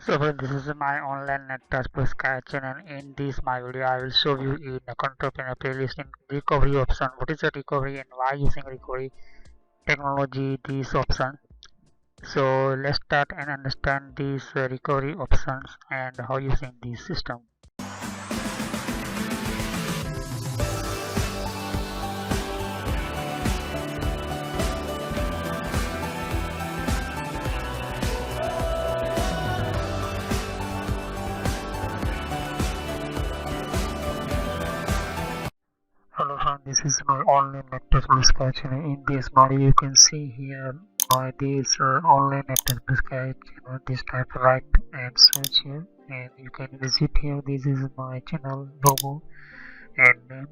So friends, this is my online Nettech plus channel. In this my video, I will show you in a control panel playlist in recovery option. What is the recovery and why using recovery technology these options. So let's start and understand these recovery options and how using this system. Hello friends, this is my online Nettech plus channel. In this module, you can see here my this online Nettech plus channel. This type right and search here, and you can visit here. This is my channel logo, and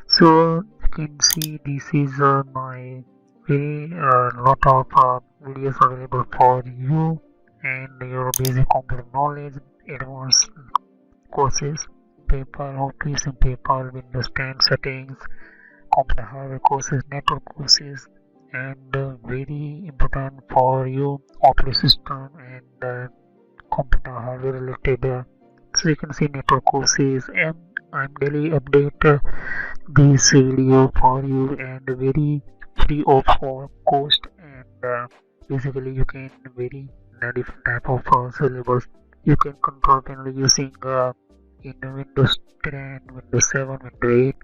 so you can see this is my very lot of videos available for you and your basic computer knowledge, advanced courses, paper, how to use in paper, Windows 10 settings, computer hardware courses, network courses, and very important for you operating system and computer hardware related. So you can see network courses, and I'm daily update this video for you and very free of cost, and basically you can very different type of syllabus you can control panel using in Windows 10, Windows 7, Windows 8.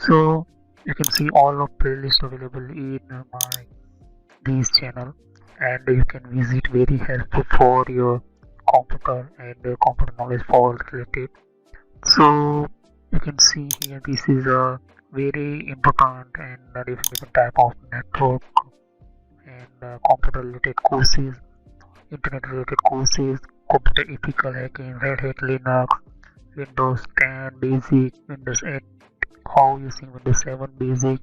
So you can see all of playlist available in my this channel, and you can visit very helpful for your computer and computer knowledge for related. So you can see here this is a very important and different type of network and computer related courses, internet related courses, computer ethical hacking, Red Hat Linux, Windows 10 basic, Windows 8, how using Windows 7 basic,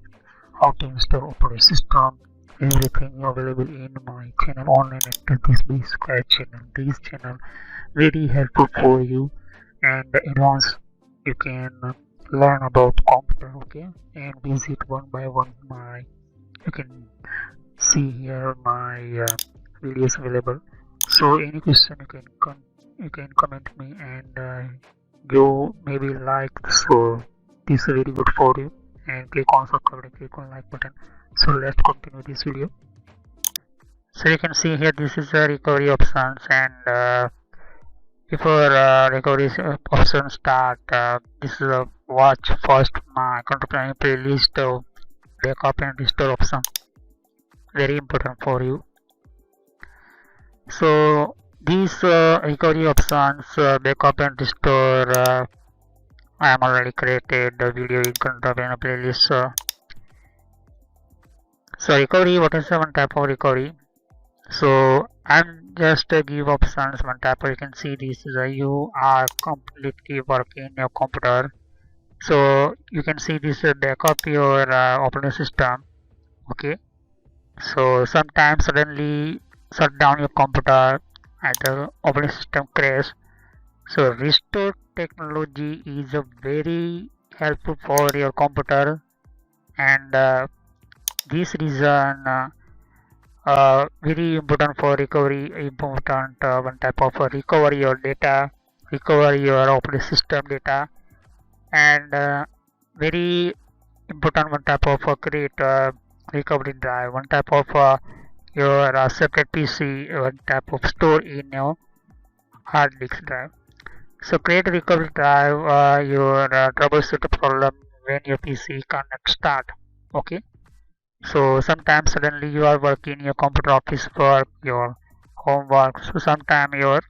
how to install operating system, everything available in my channel online at this basic channel. This channel very helpful for you and advanced. You can learn about computer, okay, and visit one by one my. You can see here my videos available. So any question you can comment me, and you maybe like, so this is very good for you, and click on subscribe and click on like button. So let's continue this video. So you can see here this is the recovery options, and before recovery option start, this is a watch first my control playlist backup and restore option, very important for you. So these recovery options, backup and restore, I am already created the video in control panel playlist. So recovery, what is the one type of recovery? So I'm just give options one type. You can see this is you are completely working your computer. So you can see this backup your operating system. Okay. So sometimes suddenly shut down your computer and the operating system crash. So restore technology is a very helpful for your computer, and this reason very important for recovery, important one type of recover your data, recover your operating system data, and very important one type of create recovery drive, one type of your separate PC, one type of store in your hard disk drive. So create a recovery drive, your troubleshoot the problem when your PC cannot start. Okay. So sometimes suddenly you are working your computer office work, your homework. So sometimes your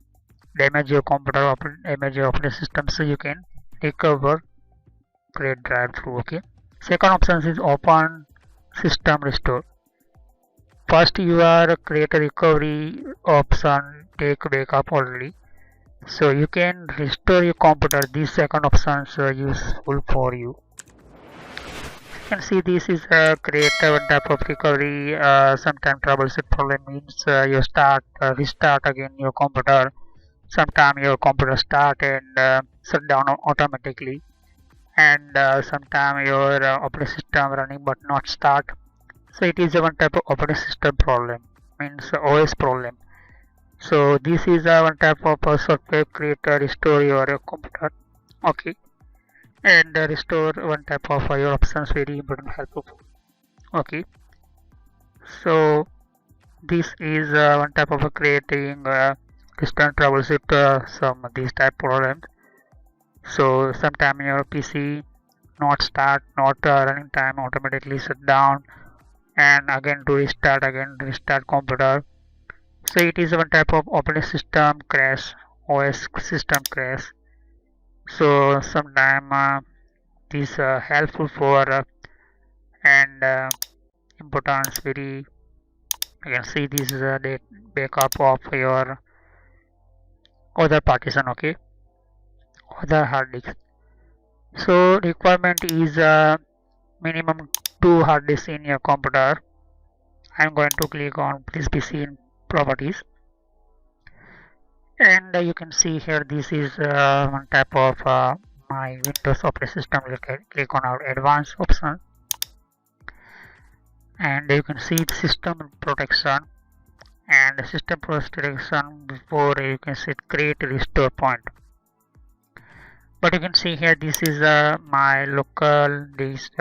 damage your computer, damage your operating system. So you can recover, create drive through. Okay. Second option is open system restore. First you are create a recovery option, take backup already. So you can restore your computer. This second option is useful for you. You can see this is a create one type of recovery. Sometimes troubleshoot problem means you restart again your computer. Sometimes your computer start and shut down automatically, and sometimes your operating system running but not start. So it is a one type of operating system problem, means OS problem. So this is one type of software creator restore your computer. Okay, and restore one type of your options very important helpful. Okay, so this is one type of creating distant troubleshoot some of these type problems. So sometime your PC not start, not running time, automatically shut down, and again to restart, again restart computer. So it is one type of operating system crash, OS system crash. So sometime this helpful for and importance very. You can see this is a backup of your other partition. Okay, other hard disk. So requirement is minimum 2 hard disks in your computer. I'm going to click on this PC in properties, and you can see here this is one type of my Windows operating system. You can click on our advanced option, and you can see the system protection, and the system protection before you can set create restore point. But you can see here this is my local this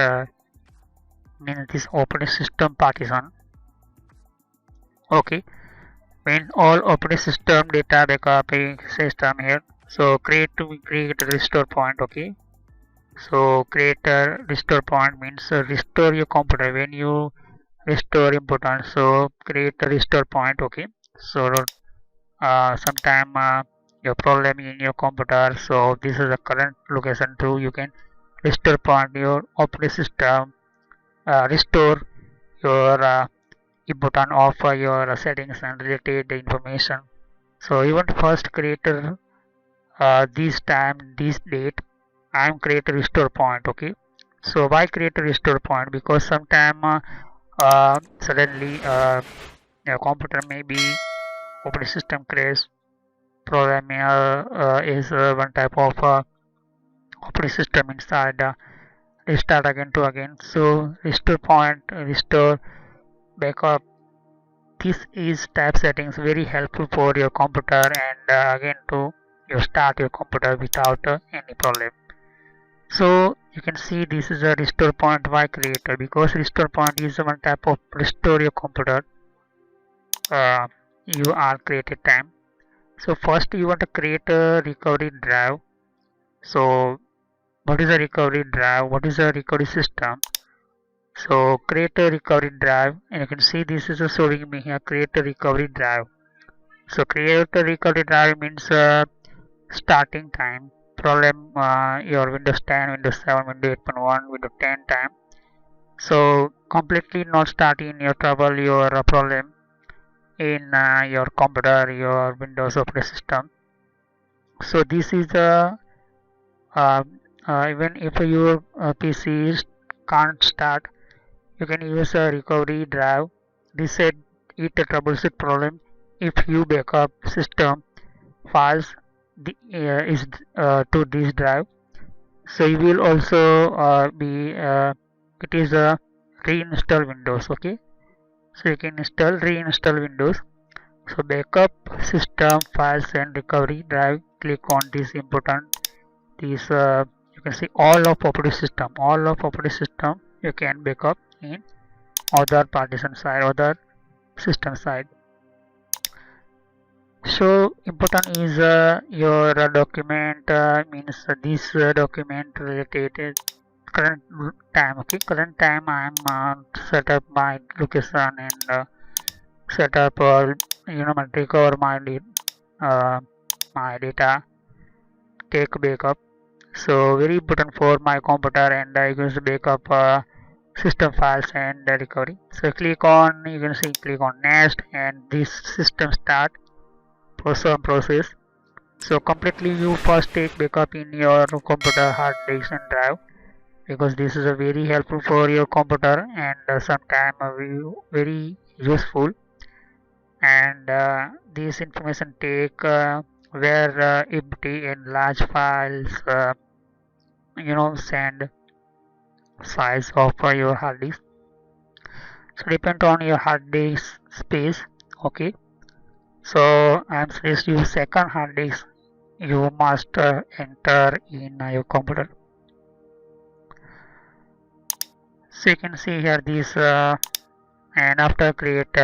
means this operating system partition. Okay, when all operating system data backup system here. So create a restore point. Okay, so create a restore point means restore your computer when you restore important. So create a restore point. Okay, so sometime your problem in your computer. So this is the current location too. You can restore point your operating system. Restore your important of your settings and related information. So you want first create this time, this date. I am create a restore point. Okay, so why create a restore point? Because sometime suddenly your computer may be operating system crash. Program is one type of operating system inside. Restart again to again. So restore point, restore backup. This is type settings very helpful for your computer, and again to you start your computer without any problem. So you can see this is a restore point. Why creator? Because restore point is one type of restore your computer. You are created time. So first you want to create a recovery drive. So what is a recovery drive? What is a recovery system? So create a recovery drive, and you can see this is showing me here create a recovery drive. So create a recovery drive means starting time problem your Windows 10, Windows 7, Windows 8.1, Windows 10 time. So completely not starting your trouble your problem in your computer, your Windows operating system. So this is uh, even if your PC can't start, you can use a recovery drive. This said it a troubleshoot problem if you backup system files is to this drive. So you will also be it is a reinstall Windows. Okay, so you can reinstall Windows. So backup system files and recovery drive. Click on this important. This you can see all of operating system you can backup in other partition side, other system side. So important is your document means this document related current time. Okay, current time I am set up my location and set up recover my data, take backup. So very important for my computer, and I use backup system files and recovery. So click on, you can see click on next, and this system start process. So completely you first take backup in your computer hard disk and drive, because this is a very helpful for your computer, and sometime very useful. And this information take where empty and large files send size of your hard disk. So depend on your hard disk space. Okay, So I'm supposed to use second hard disk. You must enter in your computer. So you can see here this and after create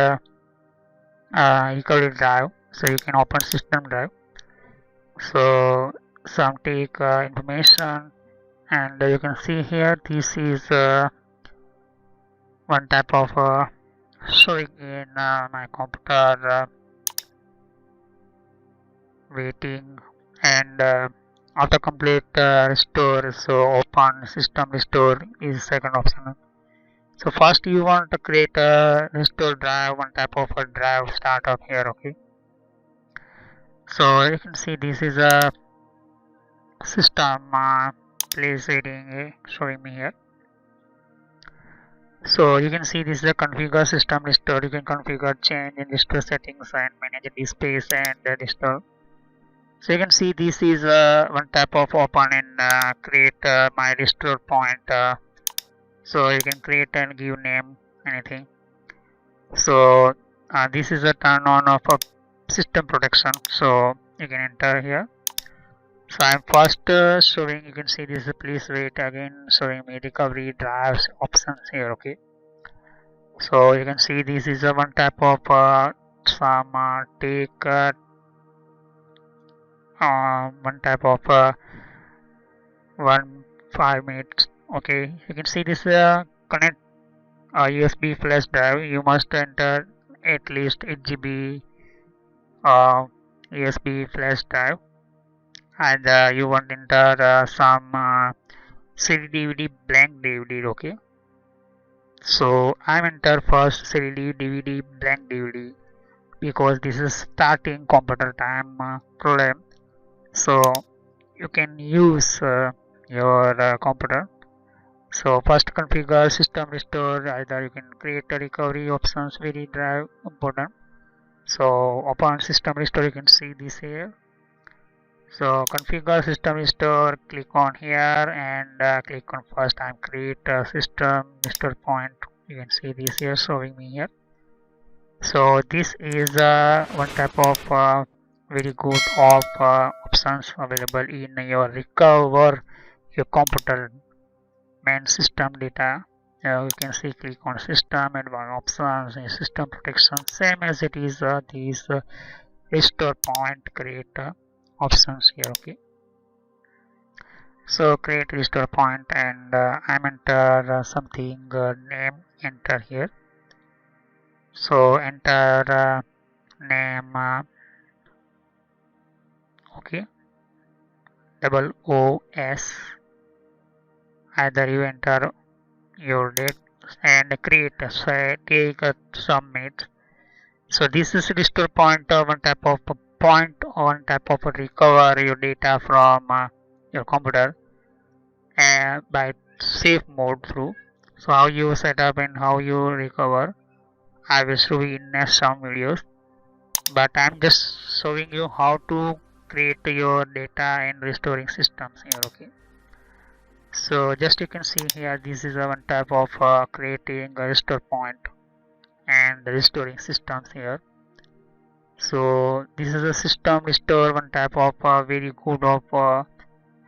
recovery drive, so you can open system drive. So some take information, and you can see here this is one type of showing in my computer waiting, and after complete restore, so open system restore is second option. So first you want to create a restore drive, one type of a drive startup here. Okay, so you can see this is a system place reading showing me here. So you can see this is a configure system restore. You can configure change in restore settings and manage the space and restore. So you can see this is one type of open and create my restore point. So you can create and give name anything. So this is a turn on of a system protection. So you can enter here. So I'm first showing, you can see this, please wait, again showing me recovery drives options here. Okay, so you can see this is a one type of some take one type of 5 minutes. Okay, you can see this connect USB flash drive. You must enter at least 8 GB USB flash drive, and you want to enter some CD DVD blank DVD. Okay, so I'm enter first CD DVD blank DVD because this is starting computer time problem. So you can use your computer. So first configure system restore, either you can create a recovery options, very drive important. So open system restore, you can see this here. So configure system restore, click on here and click on first time create system restore point. You can see this here showing me here. So this is one type of very good of options available in your recover your computer main system data. You can see click on system advanced options and system protection, same as it is these restore point create options here. Okay, so create restore point and I'm enter something name, enter here. So enter name okay, OOS, either you enter your date and create so take submit. So this is restore point, one type of point, one type of recover your data from your computer by safe mode through. So how you set up and how you recover, I will show you in next some videos, but I'm just showing you how to create your data and restoring systems here. Okay, so just you can see here this is one type of creating a restore point and restoring systems here. So this is a system restore, one type of very good of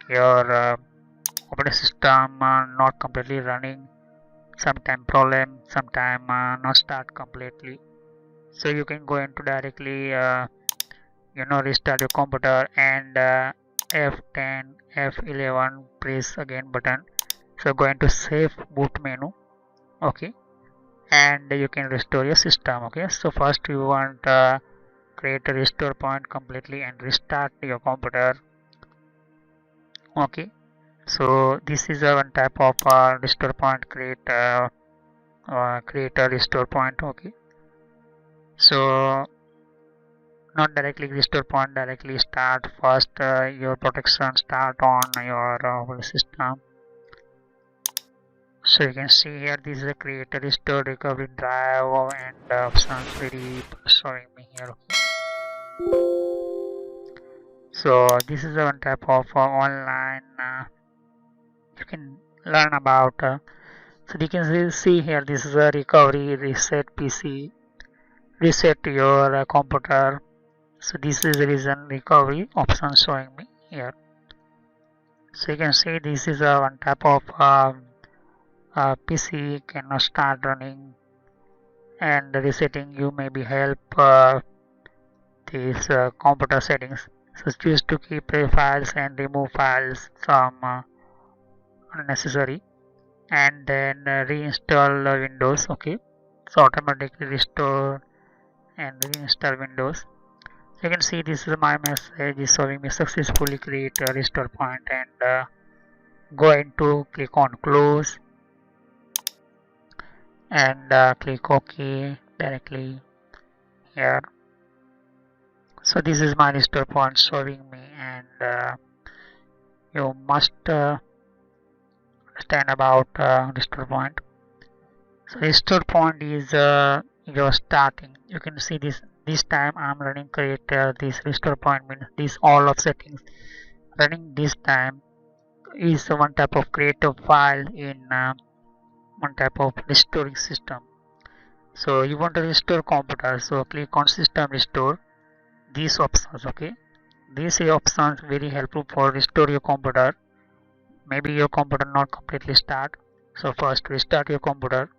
your operating system not completely running, sometime problem, sometime not start completely. So you can go into directly restart your computer and F10 F11 press again button. So go into save boot menu. Okay, and you can restore your system. Okay, so first you want create a restore point completely and restart your computer. Okay, so this is one type of restore point, create a restore point. Okay, so not directly restore point, directly start first your protection start on your system. So you can see here this is a create a restore recovery drive and options very showing me here. Okay, so this is one type of online you can learn about so you can see here this is a recovery reset PC, reset your computer So this is the reason recovery option showing me here. So you can see this is one type of PC cannot start running, and resetting you maybe help these computer settings. So choose to keep files and remove files from unnecessary, and then reinstall Windows. Okay, so automatically restore and reinstall Windows. So you can see this is my message is showing me successfully create a restore point, and going to click on close and click OK directly here. So this is my restore point showing me, and you must understand about restore point. So restore point is your starting. You can see this time I'm running create this restore point means this all of settings running this time is one type of creative file in one type of restoring system. So you want to restore computer, so click on system restore these options. Okay, these options very helpful for restore your computer. Maybe your computer not completely start, so first restart your computer.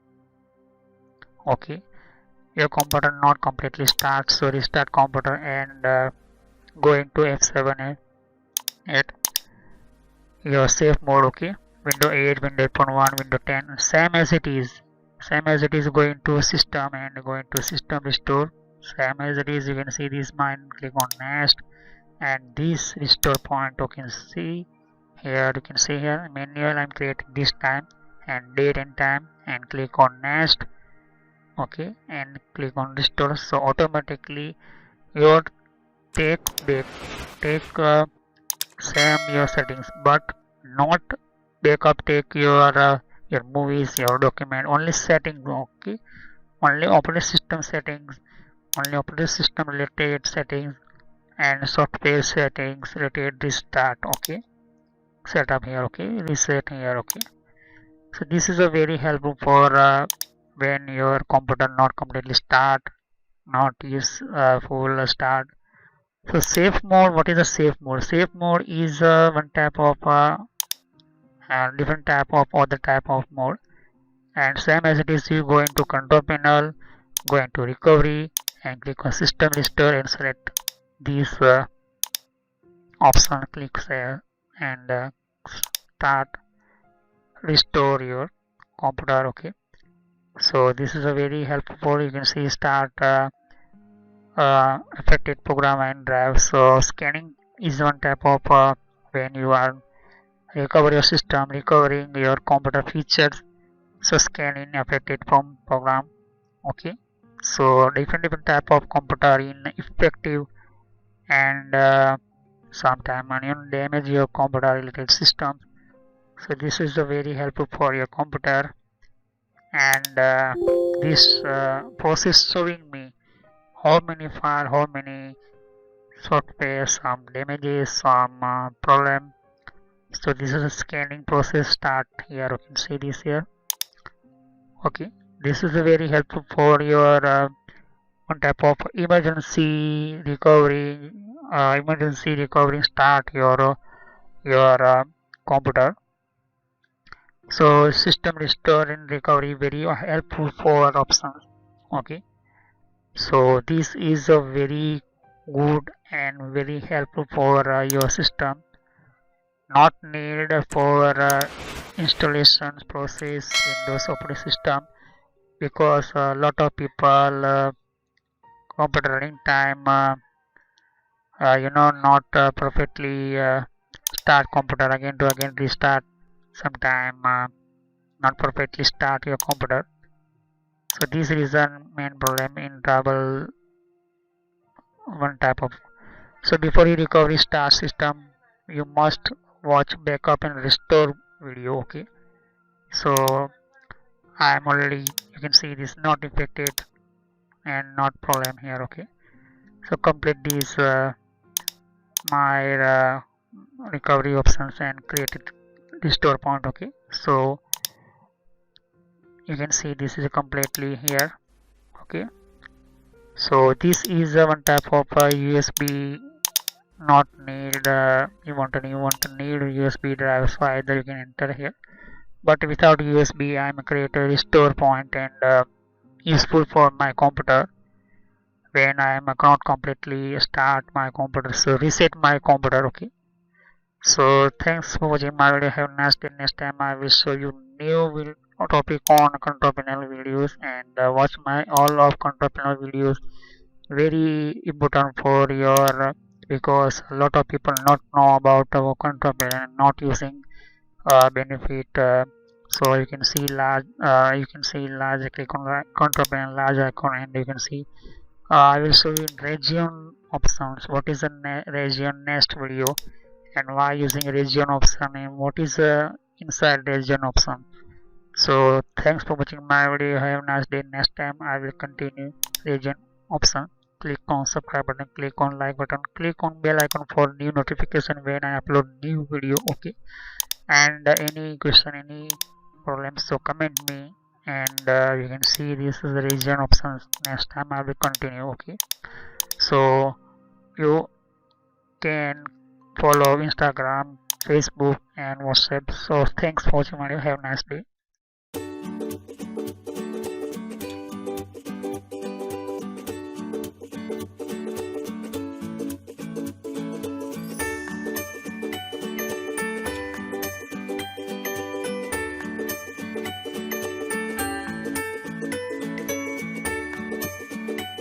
Okay, your computer not completely start, so restart computer and go into F7 and 8 your safe mode. Okay, window 8, window 8.1, window 10, same as it is, going to system and going to system restore, same as it is. You can see this mine, click on next, and this restore point you can see here. You can see here manual I'm creating this time and date and time, and click on next. Okay, and click on restore, so automatically your take same your settings, but not backup take your movies, your document, only setting. Okay, only operating system settings, only operating system related settings and software settings related restart. Okay, setup here. Okay, reset here. Okay, so this is a very helpful for when your computer not completely start, not use full start. So safe mode, what is a safe mode? Safe mode is one type of different type of other type of mode, and same as it is, you go into control panel, go into recovery and click on system restore and select these option, click here and start restore your computer. Okay, so this is a very helpful. You can see start affected program and drive. So scanning is one type of when you are recover your system, recovering your computer features, so scanning affected from program. Okay, so different type of computer in effective, and sometime damage your computer related system. So this is a very helpful for your computer, and this process showing me how many file, how many software, some damages, some problem. So this is a scanning process start here. You can see this here. Okay, this is a very helpful for your one type of emergency recovery. Emergency recovery start your computer. So system restore and recovery very helpful for options. Okay, so this is a very good and very helpful for your system, not needed for installations process Windows operating system, because a lot of people computer running time not perfectly start computer again to again restart, sometime not perfectly start your computer. So this reason main problem in trouble one type of. So before you recovery start system, you must watch backup and restore video. Okay, so I am already, you can see this not infected and not problem here. Okay, so complete these my recovery options and create it restore point. Okay, so you can see this is completely here. Okay, So this is one type of USB not need you want to need USB drive, so either you can enter here. But without USB, I'm create a restore point and useful for my computer when I am not completely start my computer. So reset my computer. Okay. So thanks for watching my video. Have a nice day. Next time I will show you new topic on control panel videos, and watch my all of control panel videos. Very important for your because a lot of people not know about our control panel, not using benefit. So you can see large click on control panel large icon, and you can see I will show you region options. What is the region next video, and why using region option, and what is inside region option. So thanks for watching my video. Have a nice day. Next time I will continue region option. Click on subscribe button, click on like button, click on bell icon for new notification when I upload new video. Okay. And any question, any problems, so comment me, and you can see this is the region options. Next time I will continue. Okay. So you can follow Instagram, Facebook and WhatsApp. So thanks for watching my video. Have a nice day.